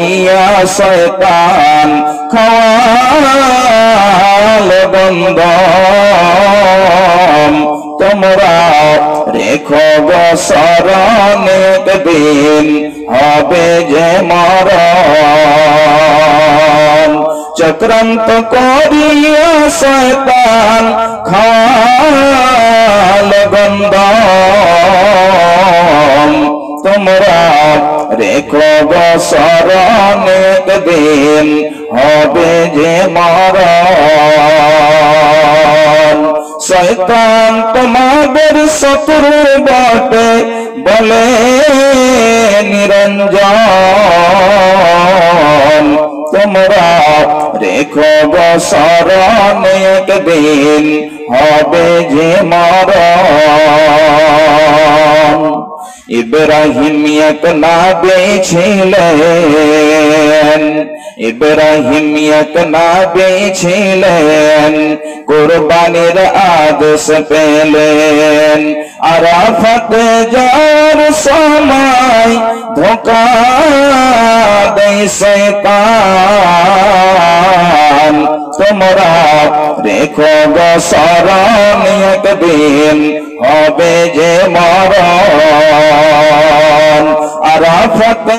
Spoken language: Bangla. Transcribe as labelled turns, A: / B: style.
A: ইয়া শয়তান খাওয়াল গন্ধম তোমরা রেখো গো স্মরণে একদিন হবে যে মরণ চক্রান্ত করিয়া শয়তান খাওয়াল গন্ধম তোমরা রেখো গো স্মরণে একদিন হবে যে মরণ শয়তান তোমাদের শত্রু বটে বলে নিরঞ্জন তোমরা রেখো গো স্মরণে একদিন হবে যে মরণ ইব্রাহিম এক নবী ছিলেন ইব্রাহিম এক নবী ছিলেন কুরবানির আদেশ পেলেন আরাফাতে যাওয়ার সময় ধোঁকা দেয় শয়তান তোমরা রেখো গো স্মরণে একদিন হবে যে মরণ আরাফাতে